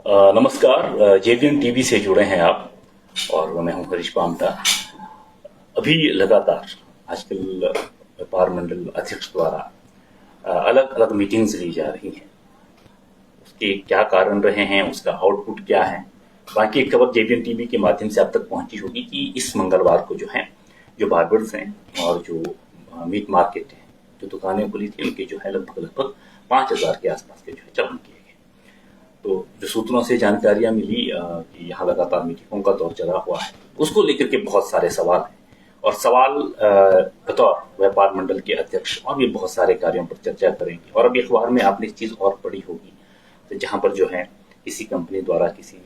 नमस्कार। JVM TV से जुड़े हैं आप और मैं हूं हरीश पामटा। अभी लगातार आजकल व्यापार मंडल अध्यक्ष द्वारा अलग अलग मीटिंग्स ली जा रही हैं। उसके क्या कारण रहे हैं, उसका आउटपुट क्या है, बाकी एक खबर जेवीएम टीवी के माध्यम से आप तक पहुंची होगी कि इस मंगलवार को जो है, जो बार्बर्स हैं और जो मीट मार्केट है, जो दुकानें खुली थी, उनके जो है लगभग 5,000 के आसपास के जो है चलान किए। तो जो सूत्रों से जानकारियां मिली कि यहाँ लगातार मीटिंगों का दौर चला हुआ है, उसको लेकर के बहुत सारे सवाल हैं और सवाल बतौर व्यापार मंडल के अध्यक्ष और भी बहुत सारे कार्यों पर चर्चा करेंगे। और अभी अखबार में आपने इस चीज और पढ़ी होगी, तो जहां पर जो है किसी कंपनी द्वारा, किसी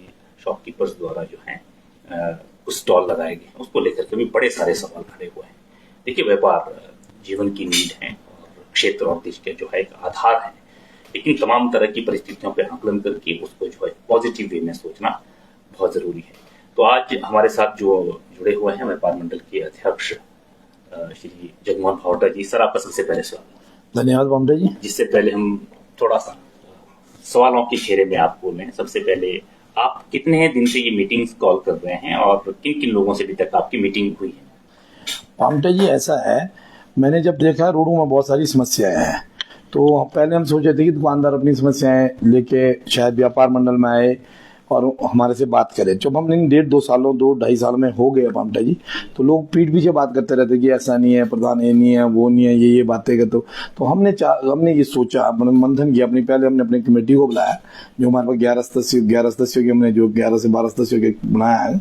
शॉपकीपर्स द्वारा जो है कुछ स्टॉल लगाए गए, उसको लेकर के भी बड़े सारे सवाल खड़े हुए हैं। देखिए, व्यापार जीवन की नीड है और क्षेत्र और देश के जो है एक आधार है, लेकिन तमाम तरह की परिस्थितियों पर आकलन करके उसको जो है पॉजिटिव वे में सोचना बहुत जरूरी है। तो आज हमारे साथ जो जुड़े हुए हैं व्यापार मंडल के अध्यक्ष श्री जगमोहन भावटा जी। सर, आपका सबसे पहले स्वागत। धन्यवाद भावटा जी। जिससे पहले हम थोड़ा सा सवालों के घेरे में आप बोलें, सबसे पहले आप कितने दिन से ये मीटिंग्स कॉल कर रहे हैं और किन किन लोगों से अभी तक आपकी मीटिंग हुई है? भावटा जी, ऐसा है, मैंने जब देखा रोडों में बहुत सारी समस्याएं हैं, तो पहले हम सोचे थे कि दुकानदार अपनी समस्याएं लेके शायद व्यापार मंडल में आए और हमारे से बात करें। जब हमने 2.5 साल में हो गए पामटा जी, तो लोग पीठ पीछे बात करते रहते कि ऐसा नहीं है, प्रधान ये नहीं है, वो नहीं है, ये बातें करते। तो हमने ये सोचा, मंथन किया। पहले हमने अपनी कमेटी को बुलाया, जो हमारे पास 11 सदस्यों की हमने जो 11 से 12 सदस्यों के बनाया है,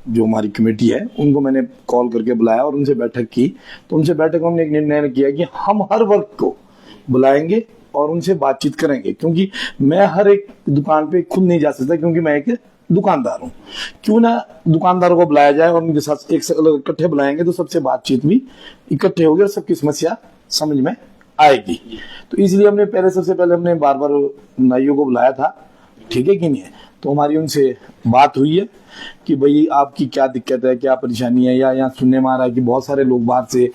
जो हमारी कमेटी है, उनको मैंने कॉल करके बुलाया और उनसे बैठक की। तो उनसे बैठक में हमने एक निर्णय किया कि हम हर वर्ग को बुलाएंगे और उनसे बातचीत करेंगे, क्योंकि मैं हर एक दुकान पे खुद नहीं जा सकता, क्योंकि मैं एक दुकानदार हूँ। क्यों ना दुकानदारों को बुलाया जाए और उनके साथ एक इकट्ठे बुलाएंगे तो सबसे बातचीत भी इकट्ठे होगी और सबकी समस्या समझ में आएगी। तो इसलिए हमने सबसे पहले हमने बार नाइयों को बुलाया था, ठीक है कि नहीं है। तो हमारी उनसे बात हुई है कि भाई आपकी क्या दिक्कत है, क्या परेशानी है। या यहाँ सुनने में आ रहा है कि बहुत सारे लोग बाहर से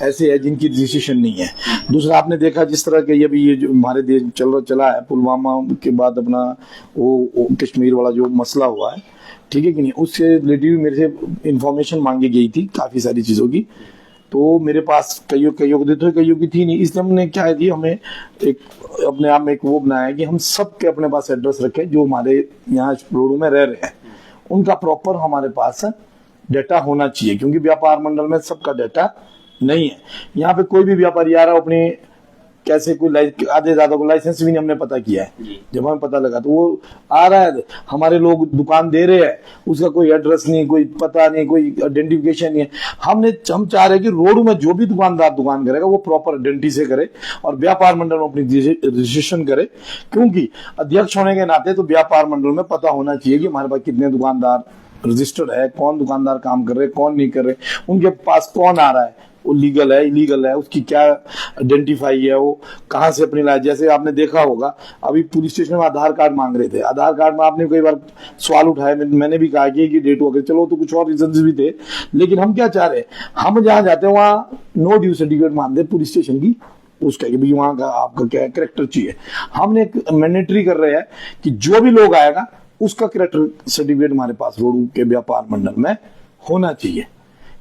ऐसे हैं जिनकी रजिस्ट्रेशन नहीं है। दूसरा, आपने देखा जिस तरह के ये जो हमारे देश चला है, पुलवामा के बाद अपना वो कश्मीर वाला जो मसला हुआ है, ठीक है कि नहीं, उससे रिलेटेड मेरे से इंफॉर्मेशन मांगी गई थी काफी सारी चीजों की। तो मेरे पास कईयों की थी नहीं, इसलिए हमने क्या है, हमें एक अपने आप में एक वो बनाया है कि हम सबके अपने पास एड्रेस रखें जो हमारे यहाँ रोडों में रह रहे हैं, उनका प्रॉपर हमारे पास डेटा होना चाहिए, क्योंकि व्यापार मंडल में सबका डेटा नहीं है। यहाँ पे कोई भी व्यापारी आ रहा है अपने कैसे, कोई आधे ज्यादा को लाइसेंस भी नहीं हमने पता किया है। जब हमें पता लगा तो वो आ रहा है, हमारे लोग दुकान दे रहे हैं, उसका कोई एड्रेस नहीं, कोई पता नहीं, कोई आइडेंटिफिकेशन नहीं है। हम चाह रहे हैं कि रोड में जो भी दुकानदार दुकान करेगा वो प्रॉपर आइडेंटिटी से करे और व्यापार मंडल में अपनी रजिस्ट्रेशन करे, क्योंकि अध्यक्ष होने के नाते तो व्यापार मंडल में पता होना चाहिए कि हमारे पास कितने दुकानदार रजिस्टर्ड है, कौन दुकानदार काम कर रहे, कौन नहीं कर रहे, उनके पास कौन आ रहा है, वो लीगल है, इलीगल है, उसकी क्या आइडेंटिफाई है, वो कहाँ से अपनी लाए। जैसे आपने देखा होगा, अभी पुलिस स्टेशन में आधार कार्ड मांग रहे थे। आधार कार्ड में आपने कई बार सवाल उठाए, मैंने भी कहा कि डेट हो गई, चलो तो कुछ और रीजंस भी थे, लेकिन हम क्या चाह रहे हैं, हम जहाँ जाते हैं वहाँ नो ड्यू सर्टिफिकेट मांगते पुलिस स्टेशन की, उसका कि भाई वहाँ का आपका क्या कैरेक्टर चाहिए। हमने एक मैंडेटरी कर रहे हैं कि जो भी लोग आएगा उसका कैरेक्टर सर्टिफिकेट हमारे पास रोड के व्यापार मंडल में होना चाहिए।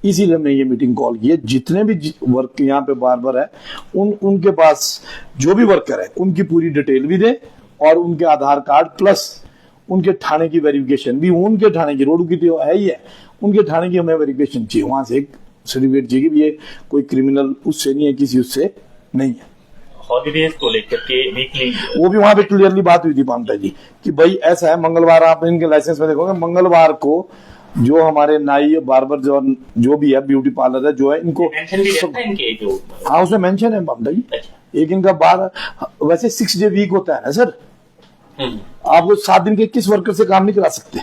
इसीलिए हमने ये मीटिंग कॉल की है। जितने भी वर्क यहाँ पे बार्बर है, उनके पास जो भी वर्कर है उनकी पूरी डिटेल भी दे और उनके आधार कार्ड प्लस उनके थाने की वेरिफिकेशन भी, उनके थाने की, रोड की तो है ही है, उनके थाने की हमें वेरिफिकेशन चाहिए, वहां से एक सर्टिफिकेट चाहिए कि ये कोई क्रिमिनल उससे नहीं है, किसी उससे नहीं है। हॉलीडेज को लेकर के वीकली वो भी वहां पे क्लियरली बात हुई थी पामटा जी कि भाई ऐसा है, मंगलवार आप इनके लाइसेंस में देखोगे, मंगलवार को जो हमारे नाई, बार्बर जो भी है, ब्यूटी पार्लर है, जो है, इनको मेंशन भी रहता है इनके जो। हाँ, उसमें मेंशन है पामटा जी। एक इनका वैसे 6 डे वीक होता है ना सर, आप वो 7 दिन के 21 वर्कर से काम नहीं करा सकते,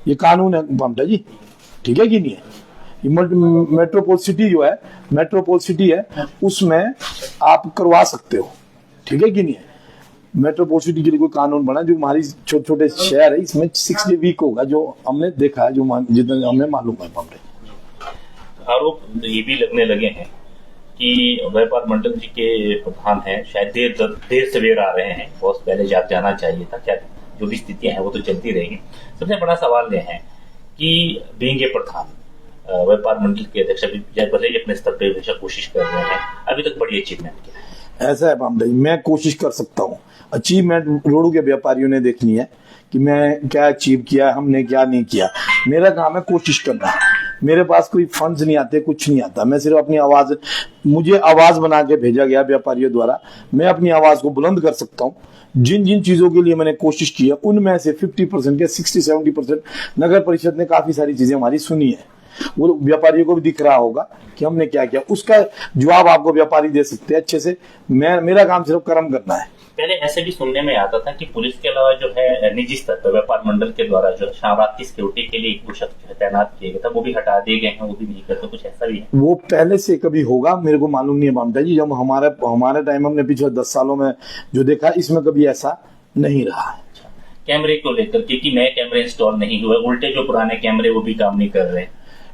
ये कानून है पामटा जी, ठीक है कि नहीं है। मेट्रोपोल सिटी जो है, मेट्रोपोल सिटी है, उसमें आप करवा सकते हो, ठीक है कि नहीं है। मेट्रोपोल सिटी के लिए कोई कानून बना, जो हमारी छोटे छोटे शहर है इसमें 6 डे वीक होगा, जो हमने देखा है, जो जितना हमें मालूम है। आरोप ये भी लगने लगे हैं कि व्यापार मंडल जी के प्रधान हैं, शायद देर सवेर आ रहे हैं, बहुत पहले जाना चाहिए था, क्या जो भी स्थितियां हैं वो तो चलती रहेगी। सबसे बड़ा सवाल यह है कि बीइंग ए प्रधान व्यापार मंडल के अध्यक्ष अभी भले ही अपने स्तर पे हमेशा कोशिश कर रहे हैं, अभी तक बड़ी अचीवमेंट क्या है? ऐसा है पामदा जी, मैं कोशिश कर सकता हूँ। अचीवमेंट रोडू के व्यापारियों ने देखनी है कि मैं क्या अचीव किया, हमने क्या नहीं किया। मेरा काम है कोशिश करना। मेरे पास कोई फंड्स नहीं आते, कुछ नहीं आता। मैं सिर्फ अपनी आवाज, मुझे आवाज बना के भेजा गया व्यापारियों द्वारा, मैं अपनी आवाज को बुलंद कर सकता हूँ। जिन जिन चीजों के लिए मैंने कोशिश की है उनमें से 50% के 60-70% नगर परिषद ने काफी सारी चीजें हमारी सुनी है। वो व्यापारियों को भी दिख रहा होगा कि हमने क्या किया, उसका जवाब आपको व्यापारी दे सकते हैं अच्छे से। मेरा काम सिर्फ कर्म करना है। पहले ऐसे भी सुनने में आता था कि पुलिस के अलावा जो है निजी स्तर पर व्यापार मंडल के द्वारा जो शाम रात की सिक्योरिटी के लिए कुछ तैनात किए गए था, वो भी हटा दिए गए हैं, वो भी नहीं करते, कुछ ऐसा भी है? वो पहले से कभी होगा मेरे को मालूम नहीं है मामता जी। जब हमारे टाइम हमने पिछले 10 सालों में जो देखा, इसमें कभी ऐसा नहीं रहा है। कैमरे को लेकर क्योंकि नए कैमरे इंस्टॉल नहीं हुए, उल्टे जो पुराने कैमरे वो भी काम नहीं कर रहे।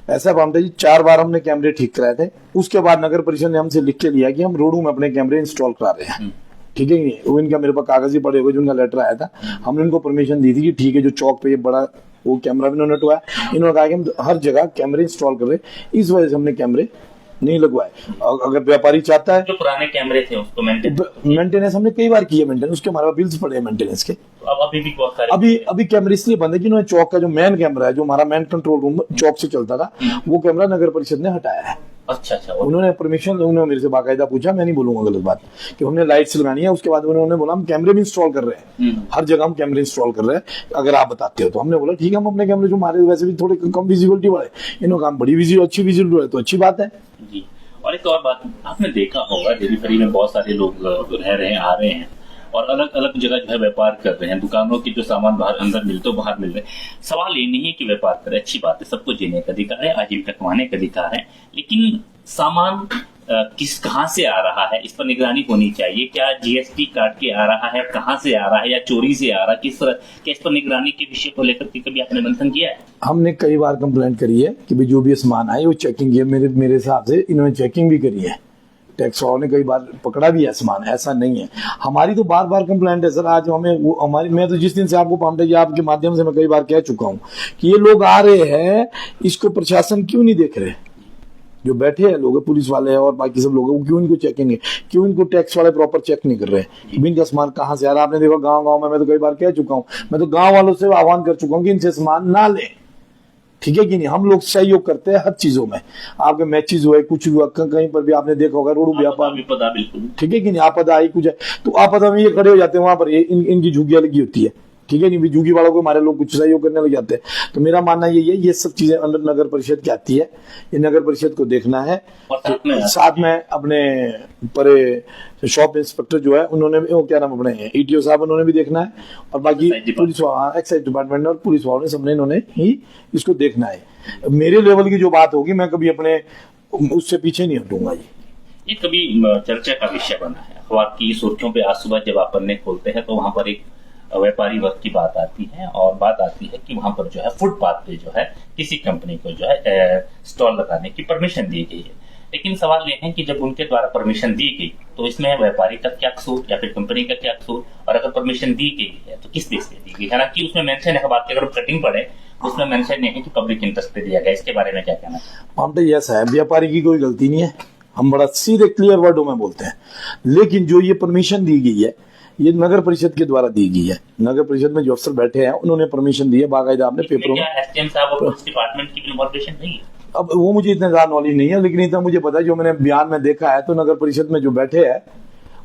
ऐसा मामता जी 4 बार हमने कैमरे ठीक कराए थे। उसके बाद नगर परिषद ने हमसे लिख के लिया कि हम रोडू में अपने कैमरे इंस्टॉल करा रहे हैं। ठीक है, वो इनका मेरे पास कागज ही पड़े हुए, जो उनका लेटर आया था। हमने इनको परमिशन दी थी कि ठीक है, जो चौक पे ये बड़ा वो कैमरा भी इन्होंने लगवाया। इन्होंने कहा कि हम हर जगह कैमरे इंस्टॉल कर रहे, इस वजह से हमने कैमरे नहीं लगवाए। अगर व्यापारी चाहता है, जो पुराने कैमरे थे उसको मेंटेनेंस हमने कई बार की है। मेंटेनेंस उसके हमारे बिल्स पड़े हैं मेंटेनेंस के। तो अब अभी भी बहुत सारे अभी कैमरे इसलिए बंद है कि इन्होंने चौक का जो मेन कैमरा है, जो हमारा मेन कंट्रोल रूम चौक से चलता था, वो कैमरा नगर परिषद ने हटाया है। अच्छा। उन्होंने परमिशन, उन्होंने मेरे से बाकायदा पूछा, मैं नहीं बोलूंगा गलत बात, कि हमने लाइट्स लगानी है। उसके बाद उन्होंने बोला हम कैमरे भी इंस्टॉल कर रहे हैं, हर जगह हम कैमरे इंस्टॉल कर रहे हैं, अगर आप बताते हो तो। हमने बोला ठीक है, हम अपने कैमरे जो हमारे वैसे भी थोड़े कम विजिबिलिटी वाले, इन्होंने काम बड़ी अच्छी विजिबिलिटी है तो अच्छी बात है जी। और एक और बात आपने देखा होगा, डेरी फेरी में बहुत सारे लोग रह रहे हैं, आ रहे हैं और अलग अलग जगह जो है व्यापार कर रहे हैं। दुकानों के जो सामान बाहर अंदर मिलते हो बाहर मिल रहे हैं। सवाल ये नहीं है कि व्यापार करें, अच्छी बात है, सबको जीने का अधिकार है, आजीविका कमाने का अधिकार है, लेकिन सामान कहाँ से आ रहा है, इस पर निगरानी होनी चाहिए। क्या जीएसटी काट के आ रहा है, कहाँ से आ रहा है, या चोरी से आ रहा है, किस तरह, क्या इस पर निगरानी के विषय को लेकर के कभी आपने मंथन किया है? हमने कई बार कंप्लेंट करी है कि भाई जो भी सामान आए वो चेकिंग किया। मेरे हिसाब से इन्होंने चेकिंग भी करी है, टैक्स वालों ने कई बार पकड़ा भी है सामान, ऐसा नहीं है। हमारी तो बार बार कंप्लेंट है सर। आज हमें वो हमारी, मैं तो जिस दिन से आपको पामटे जी आपके माध्यम से मैं कई बार कह चुका हूँ कि ये लोग आ रहे हैं, इसको प्रशासन क्यों नहीं देख रहे? जो बैठे हैं लोग, पुलिस वाले हैं और बाकी सब लोग, वो क्यों इनको चेकिंग, क्यों इनको टैक्स वाले प्रॉपर चेक नहीं कर रहे हैं? इनका सामान कहाँ से आ रहा है? आपने देखा गाँव में, मैं तो कई बार कह चुका हूँ, मैं तो गाँव वालों से आह्वान कर चुका हूँ कि इनसे सामान ना लें। ठीक है कि नहीं? हम लोग सहयोग करते हैं हर चीजों में। आपके मैचेस हुए, कुछ हुआ, कहीं पर भी आपने देखा होगा रोड व्यापार, बिल्कुल ठीक है कि नहीं, आपदा आई कुछ है तो आपदा में ये खड़े हो जाते हैं वहां पर, ये इनकी झुग्गियां लगी होती है। ठीक है नहीं, झुग्गी वालों को हमारे लोग कुछ सहयोग करने लग जाते हैं। तो मेरा मानना यही है, ये सब चीजें अंदर नगर परिषद की आती है, ये नगर परिषद को देखना है। साथ में अपने परे शॉप इंस्पेक्टर जो है, उन्होंने वो क्या नाम अपने ईटीओ साहब, उन्होंने भी देखना है, और बाकी पुलिस एक्साइज डिपार्टमेंट और पुलिस वालों ने, सबने इन्होंने ही इसको देखना है। मेरे लेवल की जो बात होगी, मैं कभी अपने उससे पीछे नहीं हटूंगा। ये कभी चर्चा का विषय बना है अखबार की सुर्खियों पे। आज सुबह जब आप पन्ने खोलते हैं तो वहां पर एक व्यापारी वर्ग की बात आती है, और बात आती है कि वहां पर जो है फुटपाथ पे जो है किसी कंपनी को जो है स्टॉल लगाने की परमिशन दी गई है। लेकिन सवाल ये है कि जब उनके द्वारा परमिशन दी गई तो इसमें व्यापारी का क्या कसूर या फिर कंपनी का क्या कसूर? और अगर परमिशन दी गई है तो किस देश से दी गई? हालांकि उसमें मेंशन है, बात की अगर कटिंग पड़े उसमें मेंशन नहीं है कि पब्लिक इंटरेस्ट पे दिया गया। इसके बारे में क्या कहना है? हम तो यस है, व्यापारी की कोई गलती नहीं है, हम बड़ा सीधे क्लियर वर्डों में बोलते हैं। लेकिन जो ये परमिशन दी गई है, ये नगर परिषद के द्वारा दी गई है। नगर परिषद में जो अफसर बैठे हैं उन्होंने परमिशन दी है, बाकायदा आपने पेपरों में। एसडीएम साहब और पुलिस डिपार्टमेंट की इन्वॉल्वेशन नहीं है? अब वो मुझे इतना ज्यादा नॉलेज नहीं है, लेकिन इतना मुझे पता है, जो मैंने बयान में देखा है, तो नगर परिषद में जो बैठे हैं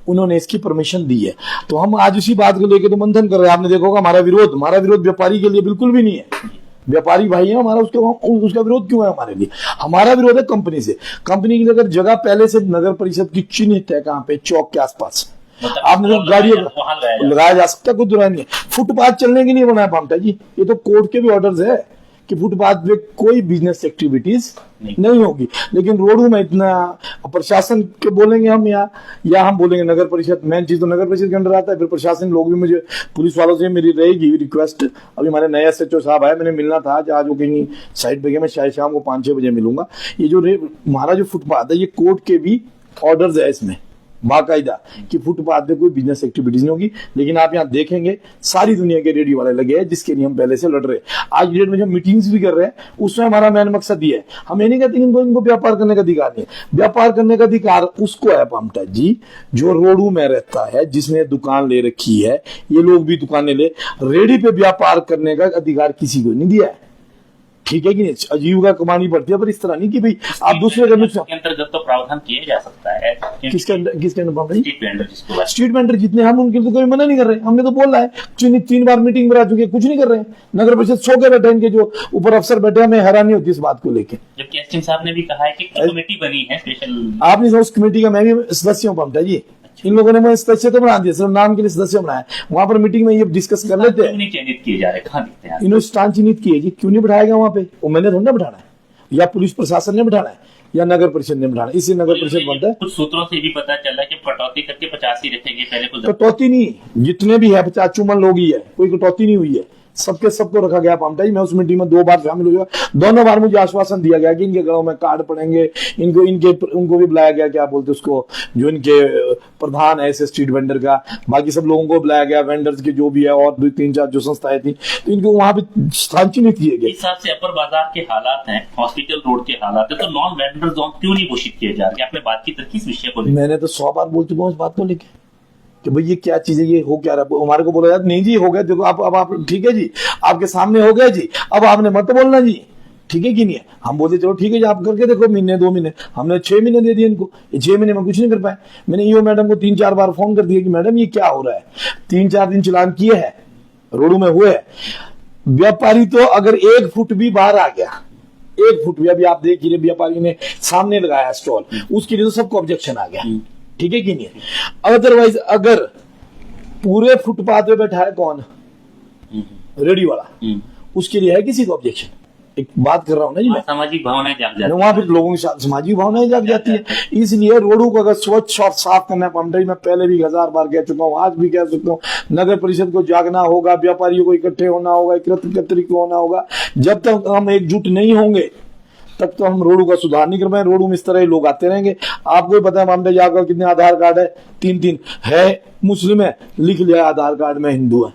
उन्होंने इसकी परमिशन दी है। तो हम आज उसी बात को लेकर तो मंथन कर रहे हैं। आपने देखा होगा हमारा विरोध व्यापारी के लिए बिल्कुल भी नहीं है। व्यापारी भाई है हमारा, उसका विरोध क्यों है हमारे लिए? हमारा विरोध है कंपनी से। कंपनी की अगर जगह पहले से नगर परिषद की चिन्हित है, कहाँ पे? चौक के आसपास। आपने तो गाड़ियों लगाया जा सकता, कोई दुराई नहीं है। फुटपाथ चलने के लिए बना है पामटा जी, ये तो कोर्ट के भी ऑर्डर्स है कि फुटपाथ पे कोई बिजनेस एक्टिविटीज नहीं होगी। लेकिन रोडों में इतना प्रशासन के बोलेंगे हम, या हम बोलेंगे नगर परिषद। मेन चीज तो नगर परिषद के अंडर आता है। फिर प्रशासन लोग भी, मुझे पुलिस वालों से मेरी रहेगी रिक्वेस्ट। अभी हमारे नए एसएचओ साहब आए, मैंने मिलना था आज वो कहीं साइड पे गए, मैं शायद शाम को 5-6 बजे मिलूंगा। ये जो हमारा जो फुटपाथ है, ये कोर्ट के भी ऑर्डर्स है इसमें बाकायदा कि फुटपाथ पे कोई बिजनेस एक्टिविटीज नहीं होगी। लेकिन आप यहाँ देखेंगे सारी दुनिया के रेडियो वाले लगे हैं जिसके लिए हम पहले से लड़ रहे हैं। आज की डेट में जो मीटिंग्स भी कर रहे हैं उसमें हमारा मेन मकसद ये है, हम ये नहीं कहते इनको व्यापार करने का अधिकार नहीं है। व्यापार करने का अधिकार उसको है पामटा जी जो रोडू में रहता है, जिसने दुकान ले रखी है, ये लोग भी दुकानें ले, रेडी पे व्यापार करने का अधिकार किसी को नहीं दिया है। ठीक है कि नहीं, आजीविका कमानी पड़ती है, पर इस तरह नहीं कि भाई आप दूसरे का नुकसान के अंतर्गत तो प्रावधान किया जा सकता है। किसके अंदर स्ट्रीट वेंडर जिसको स्ट्रीट वेंडर जितने हम उनके तो कोई मना नहीं कर रहे, हमने तो बोल रहा है 3 बार मीटिंग करा चुके, कुछ नहीं कर रहे हैं। नगर परिषद सो के बैठे, इनके जो ऊपर अफसर बैठे, हमें हैरानी होती है इस बात को लेकर। जबकि एसडीएम साहब ने भी कहा है कि कमेटी बनी है स्पेशल। आपने उस कमेटी का मैं भी सदस्य हूँ पमटा जी, इन लोगों ने मैं सदस्य तो बना दिया, सिर्फ नाम के लिए सदस्य बनाया। वहां पर मीटिंग में ये डिस्कस कर लेते हैं। चयनित किए जा रहे, कहाँ दिखते हैं इन्होंने स्थान चिन्हित किए जी, क्यों नहीं बिठाएगा वहां पे? वो मैंने थोड़ा बिठाना है, या पुलिस प्रशासन ने बिठाना है, या नगर परिषद ने बिठाना है। इसी नगर परिषद बनता है। कुछ सूत्रों से भी पता चला कि कटौती करके 50 ही रखेंगे पहले कुछ। कटौती नहीं, जितने भी है 50 चुमन लोग ही है, कोई कटौती नहीं हुई है, सबको रखा गया पामटा जी। मैं उस मीटिंग में 2 बार शामिल हुआ, दोनों बार मुझे आश्वासन दिया गया कि इनके घरों में कार्ड पड़ेंगे, उनको भी बुलाया गया, क्या बोलते उसको, जो इनके प्रधान है ऐसे स्ट्रीट वेंडर का, बाकी सब लोगों को बुलाया गया, वेंडर्स के जो भी है, और 2-3-4 जो संस्थाएं थी, तो इनको वहां पे स्थान चिन्हित किए गए। इस हिसाब से अपर बाजार के हालात हैं, हॉस्पिटल रोड के हालात है, तो नॉन वेंडर जोन क्यों नहीं घोषित किए जा रहे? आपने बात की किस विषय को? मैंने तो 100 बार बोल चुका हूँ इस बात को लेकर कि भाई ये क्या चीज है, ये हो क्या रहा है। हमारे को बोला जाता नहीं जी हो गया, देखो अब आप ठीक है जी, आपके सामने हो गया जी, अब आपने मत बोलना जी, ठीक है कि नहीं है। हम बोलते चलो ठीक है जी, आप करके देखो, महीने 2 महीने, हमने 6 महीने दे दिए इनको, ये 6 महीने में कुछ नहीं कर पाए। मैंने ईओ मैडम को 3-4 बार फोन कर दिया कि मैडम ये क्या हो रहा है। 3-4 दिन चलान किए हैं, रोडू में हुए। व्यापारी तो अगर 1 फुट भी बाहर आ गया, 1 फुट भी, अभी आप देख लीजिए व्यापारी ने सामने लगाया स्टॉल, उसके लिए तो सबको ऑब्जेक्शन आ गया, ठीक है कि नहीं है। अदरवाइज अगर पूरे फुटपाथ पे बैठा है कौन, रेडी वाला, उसके लिए है किसी को ऑब्जेक्शन? एक बात कर रहा हूं ना जी मैं, सामाजिक भावनाएं जाग जाती है, वहां पे लोगों के साथ सामाजिक भावनाएं जाग जाती है। इसलिए रोडों को अगर स्वच्छ और साफ करना है पामटा जी, मैं पहले भी 1000 बार कह चुका हूं, आज भी कह सकता हूं, नगर परिषद को जागना होगा, व्यापारियों को इकट्ठे होना होगा, एकत्रित होना होगा। जब तक हम एकजुट नहीं होंगे तब तो हम रोडू का सुधार नहीं कर पाए। रोडू में इस तरह लोग आते रहेंगे। आपको ही पता है मामले जाकर कितने आधार कार्ड है, 3-3 है, मुस्लिम है, लिख लिया आधार कार्ड में हिंदू है,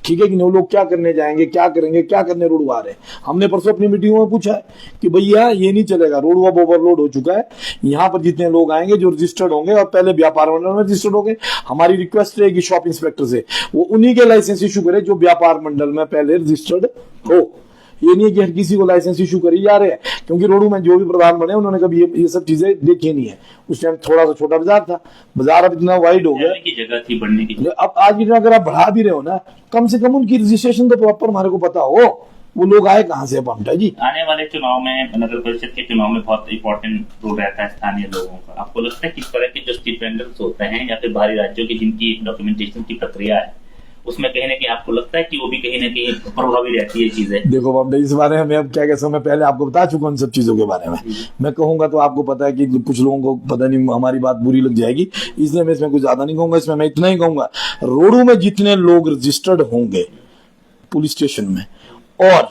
ठीक है कि नहीं। वो लोग क्या करने जाएंगे, क्या करेंगे, क्या करने रोडू आ रहे हैं। हमने परसों अपनी मीटिंगों में पूछा है कि भैया ये नहीं चलेगा, रोडू अब ओवरलोड हो चुका है। यहाँ पर जितने लोग आएंगे जो रजिस्टर्ड होंगे और पहले व्यापार मंडल में रजिस्टर्ड होंगे, हमारी रिक्वेस्ट रहेगी शॉप इंस्पेक्टर से, वो उन्हीं के लाइसेंस इशू करे जो व्यापार मंडल में पहले रजिस्टर्ड हो। ये नहीं है कि हर किसी को लाइसेंस इशू करी जा रहे हैं, क्योंकि रोडू में जो भी प्रधान बने उन्होंने कभी ये सब चीजें देखी नहीं है। उस टाइम थोड़ा सा छोटा बाजार था, बाजार अब इतना वाइड हो गया की जगह थी बढ़ने की। अब आज भी अगर आप बढ़ा भी रहे हो ना, कम से कम उनकी रजिस्ट्रेशन तो प्रॉपर हमारे को पता हो, वो लोग आए कहाँ से पामटा जी। आने वाले चुनाव में, नगर परिषद के चुनाव में बहुत इंपॉर्टेंट रोल रहता है स्थानीय लोगों का। आपको लगता है किस तरह के जो स्ट्रीट वेंडर्स होते हैं या फिर बाहरी राज्यों की जिनकी डॉक्यूमेंटेशन की प्रक्रिया है, उसमें कहीं ना कहीं आपको लगता है कि वो भी कहीं ना कहीं प्रभावी रहती है चीजें? देखो बाबा, इस बारे में अब क्या कह सकता हूं, मैं पहले आपको बता चुका हूं इन सब चीजों के बारे में। मैं कहूंगा तो आपको पता है कि कुछ लोगों को पता नहीं हमारी बात बुरी लग जाएगी, इसलिए मैं इसमें कुछ ज्यादा नहीं कहूंगा। इसमें मैं इतना ही कहूंगा, रोडू में जितने लोग रजिस्टर्ड होंगे पुलिस स्टेशन में, और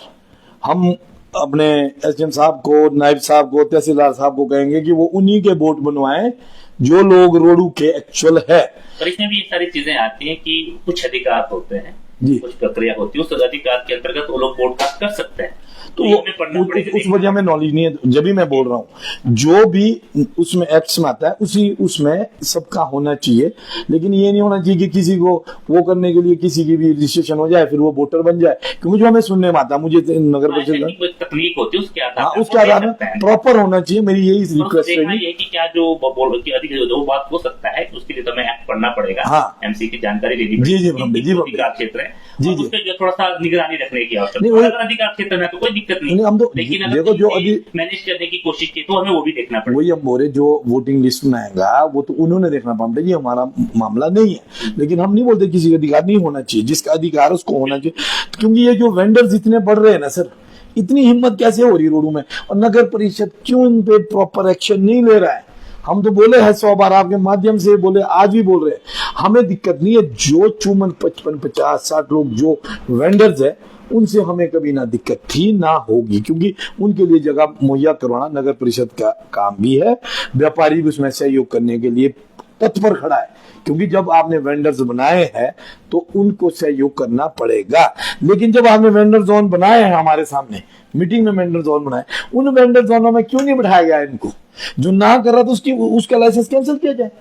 हम अपने एसडीएम साहब को, नायब साहब को, तहसीलदार साहब को कहेंगे कि वो उन्हीं के वोट बनवाएं जो लोग रोडू के एक्चुअल है। पर इसमें भी ये सारी चीजें आती हैं कि कुछ अधिकार होते हैं, कुछ प्रक्रिया होती है, उस अधिकार के अंतर्गत वो लोग वोट कास्ट कर सकते हैं। तो उस वजह में नॉलेज नहीं है, जब भी मैं बोल रहा हूँ जो भी उसमें एक्ट्स में आता है उसी उसमें सबका होना चाहिए। लेकिन ये नहीं होना चाहिए कि किसी को वो करने के लिए किसी की भी रजिस्ट्रेशन हो जाए फिर वो वोटर बन जाए, क्योंकि जो हमें सुनने में आता, मुझे नगर परिषद तकनीक होती है उसके आधार में प्रॉपर होना चाहिए। मेरी यही रिक्वेस्ट है कि क्या जो बात हो सकता है उसके लिए तो हमें एक्ट पढ़ना पड़ेगा। हाँ, एमसी की जानकारी लेनी पड़ेगी। जी अधिकार क्षेत्र है, उस पर जो थोड़ा सा निगरानी रखने की आवश्यकता है। अधिकार क्षेत्र में तो कोई दिक्कत नहीं, हम तो लेकिन अगर देखो जो अभी मैनेज करने की कोशिश की तो हमें वो भी देखना पड़ेगा। वही हम बोल रहे, जो वोटिंग लिस्ट में आएगा वो तो उन्होंने देखना पड़ता है, ये हमारा मामला नहीं है। लेकिन हम नहीं बोलते किसी का अधिकार नहीं होना चाहिए, जिसका अधिकार उसको होना चाहिए। क्योंकि ये जो वेंडर्स इतने बढ़ रहे हैं ना सर, इतनी हिम्मत कैसे हो रही है रोडू में, और नगर परिषद क्यों इन पे प्रॉपर एक्शन नहीं ले रहा है? हम तो बोले हैं 100 बार आपके माध्यम से बोले, आज भी बोल रहे हैं, हमें दिक्कत नहीं है। जो 55, 50, 60 लोग जो वेंडर्स है उनसे हमें कभी ना दिक्कत थी ना होगी, क्योंकि उनके लिए जगह मुहैया करवाना नगर परिषद का काम भी है। व्यापारी भी उसमें सहयोग करने के लिए तत्पर खड़ा है, क्योंकि जब आपने वेंडर्स बनाए हैं तो उनको सहयोग करना पड़ेगा। लेकिन जब आपने वेंडर जोन बनाए हैं, हमारे सामने मीटिंग में वेंडर जोन बनाए, उन वेंडर जोनों में क्यों नहीं बिठाया गया इनको? जो ना कर रहा था उसका लाइसेंस कैंसिल किया जाए।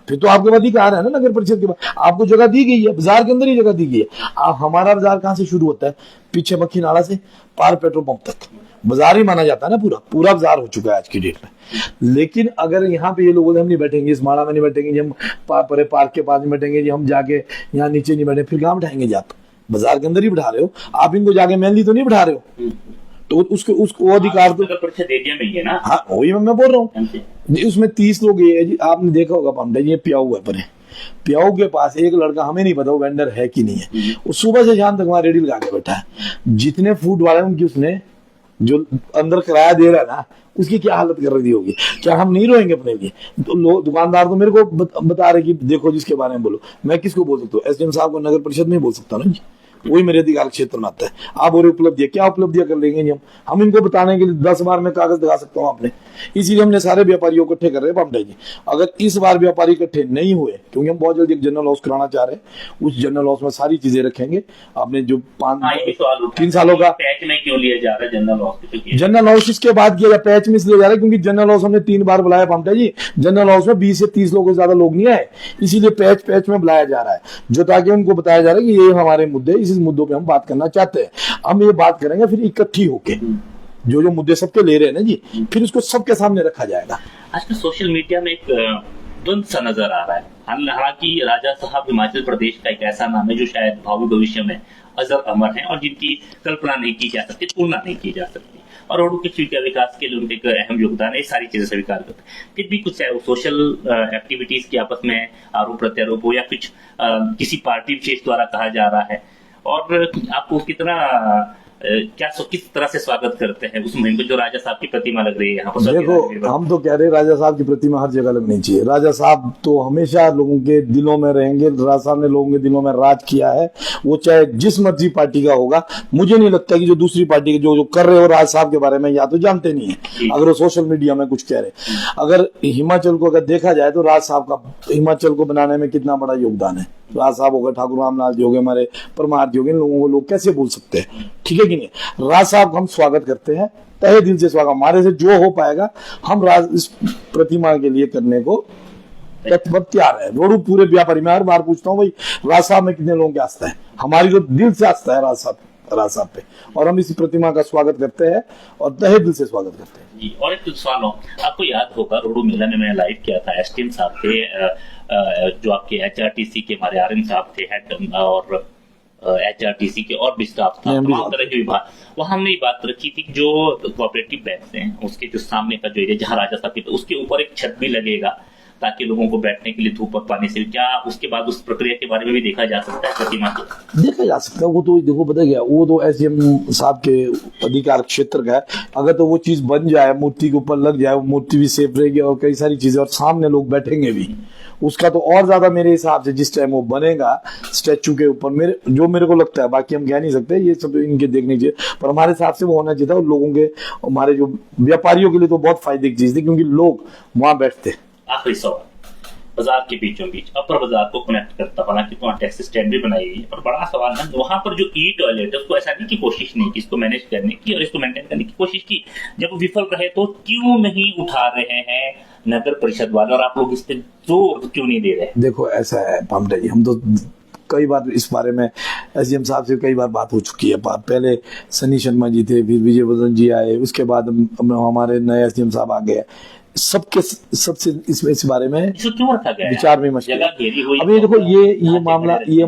फिर तो आपके अधिकार है ना, नगर परिषद के बाद आपको जगह दी गई है, बाजार के अंदर ही जगह दी गई है। आप हमारा बाजार कहां से शुरू होता है? पीछे मक्खी नाला से पार पेट्रोल पंप तक बाजार ही माना जाता है ना, पूरा पूरा बाजार हो चुका है आज की डेट में। लेकिन अगर यहाँ पे ये लोग बोले हम नहीं बैठेंगे, इस माड़ा में नहीं बैठेंगे जी, हम परे पार्क के पास नहीं बैठेंगे जी, हम जाके यहाँ नीचे नहीं बैठे, फिर कहाँ बैठाएंगे जी? आप बाजार के अंदर ही बैठा रहे हो, आप इनको जाके मेहंदी तो नहीं बैठा रहे हो। तो उसको अधिकार तो एरिया में ही है ना। हाँ, वही मैं बोल रहा हूँ। उसमें 30 लोग ये है जी, आपने देखा होगा पामटा, ये प्याऊ है परे, प्याऊ के पास एक लड़का, हमें नहीं पता वो वेंडर है कि नहीं है, वो सुबह से शाम तक वहां रेडी लगा के बैठा है। जितने फूड वाले उनकी उसने जो अंदर किराया दे रहा है ना, उसकी क्या हालत कर रही होगी? क्या हम नहीं रोएंगे अपने लिए? तो दुकानदार तो मेरे को बता रहे कि देखो जिसके बारे में बोलो। मैं किसको बोल सकता हूँ? एसडीएम साहब को नगर परिषद में बोल सकता हूँ ना जी, वही मेरे अधिकार क्षेत्र में आता है। आप और उपलब्धियां क्या उपलब्धियां कर लेंगे हम इनको बताने के लिए 10 बार मैं कागज दिखा सकता हूँ आपने। इसीलिए हमने सारे व्यापारियों इकट्ठे कर रहे हैं पामटा जी। अगर इस बार व्यापारी इकट्ठे नहीं हुए, क्योंकि हम बहुत जल्दी एक जनरल हाउस कराना चाह रहे हैं, उस जनरल हाउस में सारी चीजें रखेंगे। आपने जो 3 सालों का पैच में क्यों लिया जा रहा है जनरल हाउस? जनरल हाउस इसके बाद किया, पैच में इसलिए जा रहा है क्योंकि जनरल हाउस हमने 3 बार बुलाया पामटा जी। जनरल हाउस में 20 से 30 लोगों से ज्यादा लोग नहीं आए, इसीलिए पैच में बुलाया जा रहा है, जो ताकि उनको बताया जा रहा है कि ये हमारे मुद्दे, इस मुद्दों पे हम बात करना चाहते हैं। हम ये बात करेंगे फिर इकट्ठी होके, जो मुद्दे सबके ले रहे हैं ना जी, फिर उसको सबके सामने रखा जाएगा। आजकल सोशल मीडिया में एक द्वंद सा नजर आ रहा है। हालांकि राजा साहब हिमाचल प्रदेश का एक ऐसा नाम है जो शायद भावी भविष्य में अजर अमर है और जिनकी कल्पना नहीं की जा सकती, तुलना नहीं की जा सकती, और रोडू के विकास के लिए उनके एक अहम योगदान है। ये सारी चीजें स्वीकार करते हैं। फिर भी कुछ सोशल एक्टिविटीज की आपस में आरोप प्रत्यारोप हो या कुछ किसी पार्टी विशेष द्वारा कहा जा रहा है, और आपको कितना किस तरह से स्वागत करते हैं उस मुहिम को, जो राजा साहब की प्रतिमा लग रही है यहाँ पर? देखो, हम तो कह रहे हैं राजा साहब की प्रतिमा हर जगह लगनी चाहिए। राजा साहब तो हमेशा लोगों के दिलों में रहेंगे। राजा साहब ने लोगों के दिलों में राज किया है, वो चाहे जिस मर्जी पार्टी का होगा। मुझे नहीं लगता कि जो दूसरी पार्टी के जो कर रहे हो राजा साहब के बारे में या तो जानते नहीं है, अगर वो सोशल मीडिया में कुछ कह रहे। अगर हिमाचल को अगर देखा जाए तो राज साहब का हिमाचल को बनाने में कितना बड़ा योगदान है। राज साहब हो गए, ठाकुर रामलाल जी हो गए, हमारे परमार जी हो गए, इन लोगों को लोग कैसे भूल सकते हैं? ठीक है कि नहीं? राज साहब का हम स्वागत करते हैं, तहे दिल से स्वागत। हमारे से जो हो पाएगा हम राज इस प्रतिमा के लिए करने को तैयार है। रोडू पूरे व्यापारी, मैं हर बार पूछता हूँ भाई राज साहब में कितने लोगों की आस्था है? हमारी तो दिल से आस्था है राज साहब पे, और हम इस प्रतिमा का स्वागत करते हैं और तहे दिल से स्वागत करते हैं जी। और एक सवाल हो, आपको याद होगा रोडू मेला में मैंने लाइव किया था, एसडीएम साहब थे, जो आपके एचआरटीसी के हमारे आरएम साहब थे हेड, और एचआरटीसी के और भी स्टाफ था, तमाम तरह के विभाग। वहां हमने बात रखी थी कि जो कोऑपरेटिव बैंक हैं उसके जो सामने का जो एरिया जहां राजा साहब के, उसके ऊपर एक छत भी लगेगा ताकि लोगों को बैठने के लिए धूप और पानी से, क्या उसके बाद उस प्रक्रिया के बारे में भी देखा जा सकता है? प्रतिमा को देखा जा सकता है। वो तो देखो पता क्या, वो तो एसडीएम साहब के अधिकार क्षेत्र का है। अगर तो वो चीज बन जाए, मूर्ति के ऊपर लग जाए, वो मूर्ति भी सेफ रहेगी और कई सारी चीजें, और सामने लोग बैठेंगे भी, उसका तो और ज्यादा मेरे हिसाब से जिस टाइम वो बनेगा स्टैचू के ऊपर, मेरे को लगता है, बाकी हम कह नहीं सकते, ये सब इनके देखने चाहिए, पर हमारे हिसाब से वो होना चाहिए था। और लोगों के, हमारे जो व्यापारियों के लिए तो बहुत फायदे की चीज थी, क्योंकि लोग वहां बैठते। आखिरी सवाल, बाजार के बीचों बीच अपर बाजार को कनेक्ट करता, हालांकि वहाँ टैक्सी स्टैंड भी बनाई गई है, पर बड़ा सवाल है वहां पर जो ई टॉयलेट है उसको ऐसा नहीं की कोशिश नहीं की, इसको मैनेज करने की और इसको मेंटेन करने की कोशिश की, जब वो विफल रहे तो क्यों नहीं उठा रहे हैं नगर परिषद वाले, और आप लोग इस पे जोर क्यों नहीं दे रहे? देखो ऐसा है पामटा जी, हम तो कई बार इस बारे में एसडीएम साहब से कई बार बात हो चुकी है। पहले सनी शर्मा जी थे, फिर विजय वर्धन जी आए, उसके बाद हमारे नए एसडीएम साहब आ गए। सबसे इस बारे में क्यों रखा गया विचार विमर्श। अभी देखो ये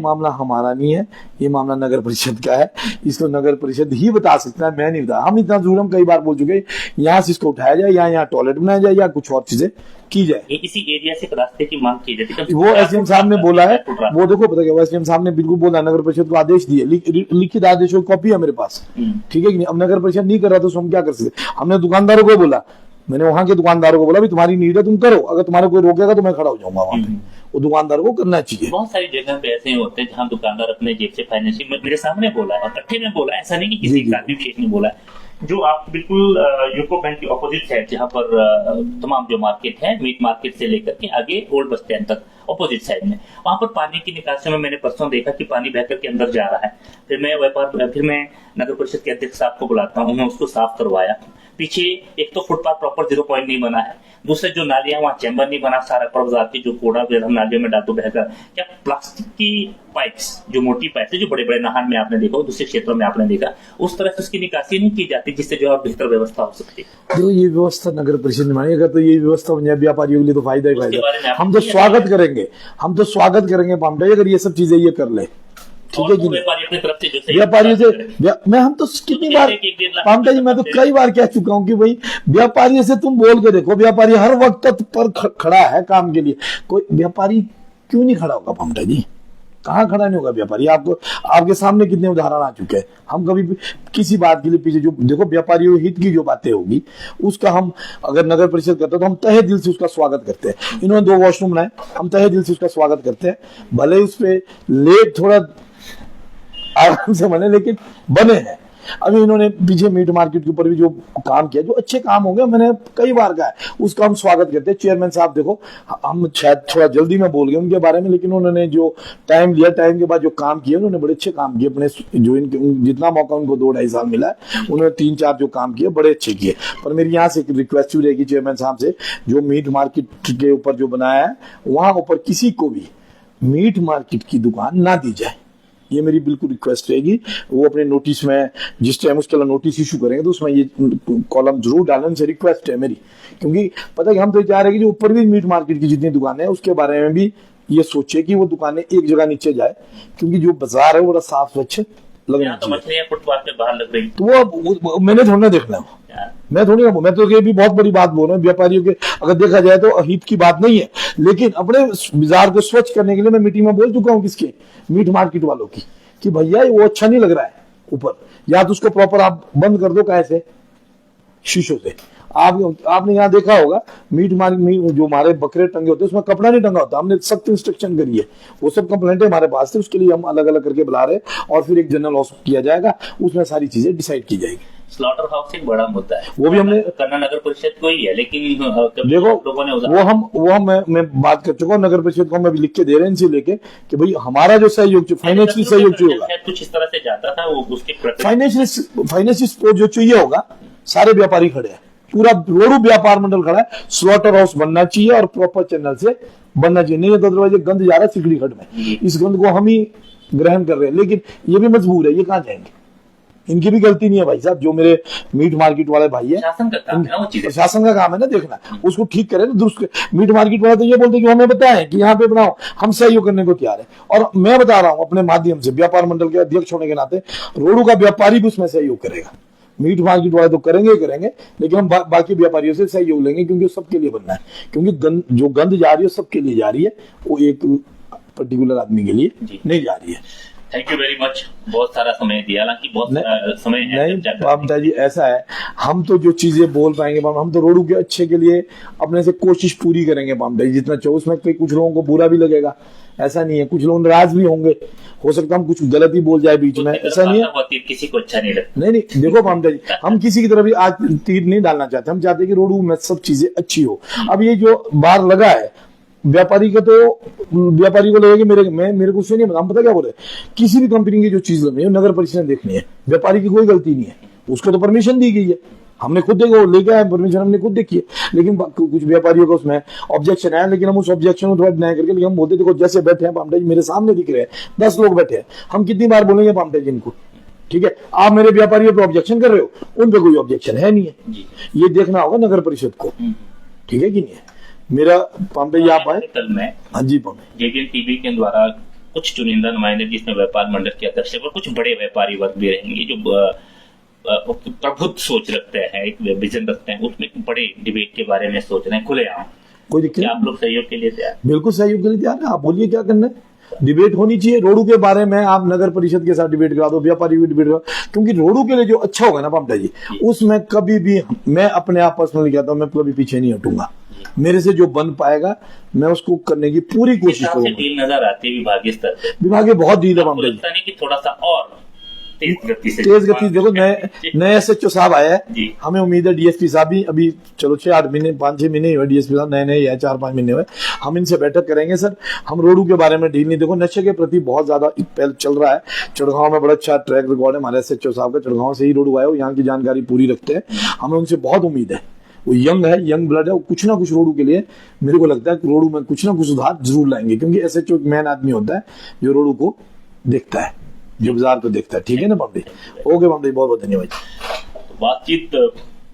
मामला हमारा नहीं है, ये मामला नगर परिषद का है। इसको नगर परिषद ही बता सकता है, मैं नहीं बता। हम इतना जरूर, हम कई बार बोल चुके, यहाँ से इसको उठाया जाए या यहाँ टॉयलेट बनाया जाए या कुछ और चीजें की जाए। इसी एरिया से रास्ते की मांग की जाती, वो एसडीएम साहब ने बोला है। वो देखो पता क्या, एसडीएम साहब ने बिल्कुल बोला, नगर परिषद को आदेश दिए, लिखित आदेशों की कॉपी है मेरे पास, ठीक है कि नहीं? अब नगर परिषद नहीं कर रहा तो हम क्या कर सकते? हमने दुकानदारों को बोला, मैंने वहां के दुकानदारों को बोला भी तुम्हारी नीड है तुम करो, अगर तुम्हारे कोई रोकेगा तो मैं खड़ा हो जाऊंगा वहां पे। वो दुकानदारों को करना चाहिए। बहुत सारी जगह पे ऐसे होते हैं जहां दुकानदार अपने जेब से फाइनेंशियल, मेरे सामने बोला है और इकट्ठे में बोला है, ऐसा नहीं कि किसी आदमी विशेष ने बोला है जो आप बिल्कुल यूको बैंक की ऑपोजिट साइड, जहाँ पर तमाम जो मार्केट है, मीट मार्केट से लेकर के आगे ओल्ड बस स्टैंड तक ऑपोजिट साइड में, वहां पर पानी की निकासी में मैंने परसों देखा कि पानी बहकर के अंदर जा रहा है। फिर मैं नगर परिषद के अध्यक्ष साहब को बुलाता हूँ, उन्होंने उसको साफ करवाया। पीछे एक तो फुटपाथ प्रॉपर 0 पॉइंट नहीं बना है, दूसरे जो नालियां वहाँ चैम्बर नहीं बना, सारा प्रवजार के जो कूड़ा हम नालियों में डालते बहकर, क्या प्लास्टिक की पाइप्स, जो मोटी पाइप्स है, जो बड़े बड़े नहान में आपने देखा, दूसरे क्षेत्रों में आपने देखा, उस तरह से उसकी निकासी नहीं की जाती, जिससे जो बेहतर व्यवस्था हो सकती है। देखो ये व्यवस्था नगर परिषद ने बनाई, अगर तो ये व्यवस्था बन जाए व्यापारियों के लिए तो फायदा ही फायदा। हम तो स्वागत करेंगे पामटा अगर ये सब चीजें ये कर ले, ठीक है कि व्यापारियों से मैं हम तो कितनी बार पामटा जी, मैं तो कई बार कह चुका हूं कि भाई व्यापारियों से तुम बोल के देखो, व्यापारी हर वक्त पर खड़ा है काम के लिए। कोई व्यापारी क्यों नहीं खड़ा होगा पामटा जी? कहाँ खड़ा नहीं होगा व्यापारी? आपको आपके सामने कितने उदाहरण आ चुके हैं। हम कभी किसी बात के लिए पीछे, जो देखो व्यापारियों हित की जो बातें होगी उसका हम अगर नगर परिषद करते हैं तो हम तहे दिल से उसका स्वागत करते हैं। इन्होंने 2 वॉशरूम बनाए, हम तहे दिल से उसका स्वागत करते हैं, भले उस पर लेट थोड़ा आराम से बने, लेकिन बने हैं। अभी इन्होंने पीछे मीट मार्केट के ऊपर भी जो काम किया, जो अच्छे काम हो गए, मैंने कई बार कहा है, उसका हम स्वागत करते हैं। चेयरमैन साहब देखो, हम शायद थोड़ा जल्दी में बोल गए उनके बारे में, लेकिन उन्होंने जो टाइम लिया, टाइम के बाद जो काम किया, उन्होंने बड़े अच्छे काम किए। अपने जो इनके जितना मौका उनको 2-2.5 साल मिला है, उन्होंने 3-4 जो काम किए बड़े अच्छे किए। पर मेरी यहाँ से एक रिक्वेस्ट भी रहेगी चेयरमैन साहब से, जो मीट मार्केट के ऊपर जो बनाया है, वहां ऊपर किसी को भी मीट मार्केट की दुकान ना दी जाए, ये मेरी बिल्कुल रिक्वेस्ट रहेगी। वो अपने नोटिस में जिस टाइम उसके लिए नोटिस इशू करेंगे तो उसमें ये कॉलम जरूर डालने से रिक्वेस्ट है मेरी, क्योंकि पता है कि हम तो चाह रहे हैं कि जो ऊपर भी मीट मार्केट की जितनी दुकानें हैं उसके बारे में भी ये सोचे कि वो दुकानें एक जगह नीचे जाए, क्योंकि जो बाजार है वो बड़ा साफ स्वच्छ लगना चाहिए। फुटपाथ पे बाहर लग रही, तो वो मैंने थोड़ा ना देखना है, मैं तो ये भी बहुत बड़ी बात बोल रहा हूँ। व्यापारियों के अगर देखा जाए तो अहित की बात नहीं है, लेकिन अपने बाजार को स्वच्छ करने के लिए मैं मीटिंग में बोल चुका हूँ, किसके, मीट मार्केट वालों की, कि भैया वो अच्छा नहीं लग रहा है ऊपर, या तो उसको प्रॉपर आप बंद कर दो, कैसे शीशों से। आपने यहाँ देखा होगा मीट मार्केट जो हमारे बकरे टंगे होते हैं उसमें कपड़ा नहीं टंगा होता, हमने सख्त इंस्ट्रक्शन करी है। वो सब कंप्लेंटें हमारे पास थे, उसके लिए हम अलग अलग करके बुला रहे हैं और फिर एक जनरल हॉस किया जाएगा, उसमें सारी चीजें डिसाइड की जाएगी। स्लॉटर हाउस एक बड़ा मुद्दा है, वो भी हमने करना नगर परिषद को ही है, लेकिन देखो लोगों ने मैं बात कर चुका हूँ नगर परिषद को, हम अभी लिख के दे रहे हैं इनसे लेके कि भाई हमारा जो सहयोग फाइनेंशियल सहयोग चाहिए होगा, कुछ इस तरह से जाता था वो, उसके फाइनेंशियल सपोर्ट जो चाहिए होगा, सारे व्यापारी खड़े हैं, पूरा रोडू व्यापार मंडल खड़ा है। स्लॉटर हाउस बनना चाहिए और प्रॉपर चैनल से बनना चाहिए, नहीं तो अदरवाइज गंद जा रहा है सिकड़ी खड में, इस गंद को हम ही ग्रहण कर रहे हैं, लेकिन ये भी मजबूर है, ये कहाँ जाएंगे, इनकी भी गलती नहीं है भाई साहब, जो मेरे मीट मार्केट वाले भाई है, शासन का काम है ना देखना, उसको ठीक करे ना दुरुस्त। मीट मार्केट वाले तो ये बोलते कि हमें बताएं कि यहाँ पे बनाओ, हम सहयोग करने को तैयार है। और मैं बता रहा हूँ अपने माध्यम से, व्यापार मंडल के अध्यक्ष होने के नाते, रोडू का व्यापारी भी उसमें सहयोग करेगा। मीट मार्केट वाले तो करेंगे, लेकिन हम बाकी व्यापारियों से सहयोग लेंगे, क्योंकि सबके लिए बनना है, क्योंकि जो गंद जा रही है सबके लिए जा रही है, वो एक पर्टिकुलर आदमी के लिए नहीं जा रही है। थैंक यू वेरी मच, बहुत सारा समय दिया, हालांकि बहुत सारा समय है। नहीं पामटा जी, ऐसा है, हम तो जो चीजें बोल पाएंगे, हम तो रोडू के अच्छे के लिए अपने से कोशिश पूरी करेंगे पामटा जी, जितना चाहो। उसमें कुछ लोगों को बुरा भी लगेगा, ऐसा नहीं है, कुछ लोग नाराज भी होंगे, हो सकता है हम कुछ गलत ही बोल जाए बीच में, ऐसा नहीं है, किसी को अच्छा नहीं लगता। नहीं देखो पामटा जी, हम किसी की तरफ भी आज तीर नहीं डालना चाहते, हम चाहते हैं कि रोडू में सब चीजें अच्छी हो। अब ये जो बार लगा है व्यापारी का, तो व्यापारी को लगेगा मेरे को उससे नहीं, हम पता क्या बोले, किसी भी कंपनी की जो चीज लगी है नगर परिषद ने देखनी है, व्यापारी की कोई गलती नहीं है, उसको तो परमिशन दी गई है, हमने खुद देखा, लेके आए परमिशन, हमने खुद देखी है। लेकिन कुछ व्यापारियों का उसमें ऑब्जेक्शन है, लेकिन हम उस ऑब्जेक्शन को थोड़ा डिनाई करके, लेकिन हम बोलते देखो जैसे बैठे हैं पामटा जी, मेरे सामने दिख रहे हैं 10 लोग बैठे हैं, हम कितनी बार बोलेंगे पामटा जी इनको, ठीक है, आप मेरे व्यापारियों पे ऑब्जेक्शन कर रहे हो, उन पे कोई ऑब्जेक्शन है नहीं है, ये देखना होगा नगर परिषद को, ठीक है कि नहीं है। मेरा पामटा जी आप आए कल में, हाँ जी पामटा, जेबीएन टीवी के द्वारा कुछ चुनिंदा नुमाइंदे, जिसमें व्यापार मंडल के अध्यक्ष और कुछ बड़े व्यापारी वर्ग भी रहेंगे जो प्रबुद्ध सोच रखते हैं, एक विजन रखते हैं, उसमें बड़े डिबेट के बारे में सोच रहे हैं खुलेआम। कोई दिक्कत, आप लोग सहयोग के लिए तैयार? बिल्कुल सहयोग के लिए तैयार है, आप बोलिए क्या करना है। डिबेट होनी चाहिए रोडू के बारे में, आप नगर परिषद के साथ डिबेट करा दो, व्यापारी भी डिबेट करा, क्योंकि रोडू के लिए जो अच्छा होगा ना पामटा जी, उसमें कभी भी मैं अपने आप पर्सनली कहता हूँ, मैं कभी पीछे नहीं हटूंगा, मेरे से जो बन पाएगा मैं उसको करने की पूरी कोशिश करूंगा। डील नजर आती है विभागीय स्तर पे, विभागीय बहुत डील है पामटा जी, नहीं कि थोड़ा सा और तेज गति से देखो नए एसएचओ साहब आए हैं, जी। हमें उम्मीद है डीएसपी साहब भी अभी चलो 6-8 महीने 5-6 महीने हुए, डीएसपी साहब नए या 4-5 महीने हुए, हम इनसे बैठक करेंगे सर। हम रोडू के बारे में डील नहीं, देखो नशे के प्रति बहुत ज्यादा पहल चल रहा है। चढ़गांव में बड़ा अच्छा ट्रैक रिकॉर्ड है हमारे एसएचओ साहब का, चढ़गांव से ही रोडू आए हो, यहाँ की जानकारी पूरी रखते हैं, हमें उनसे बहुत उम्मीद है। वो यंग है, यंग ब्लड है, वो कुछ ना कुछ रोडू के लिए मेरे को लगता है कि रोडू में कुछ ना कुछ सुधार जरूर लाएंगे, क्योंकि एसएचओ मैन आदमी होता है जो रोडू को देखता है, जो बाजार को देखता है। ठीक है ना बम्बई? ओके बम्बई, बहुत बहुत धन्यवाद। तो बातचीत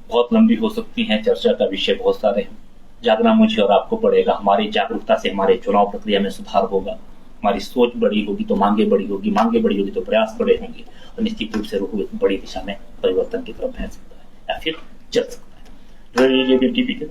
बहुत लंबी हो सकती है, चर्चा का विषय बहुत सारे हैं। जागना मुझे और आपको पड़ेगा, हमारी जागरूकता से हमारे चुनाव प्रक्रिया में सुधार होगा, हमारी सोच बड़ी होगी तो मांगे बड़ी होगी, मांगे बड़ी होगी तो प्रयास बड़े होंगे, और निश्चित रूप से रुख एक बड़ी दिशा में परिवर्तन की तरफ बढ़ सकता है या फिर चल सकता है। रेडियो टीवी के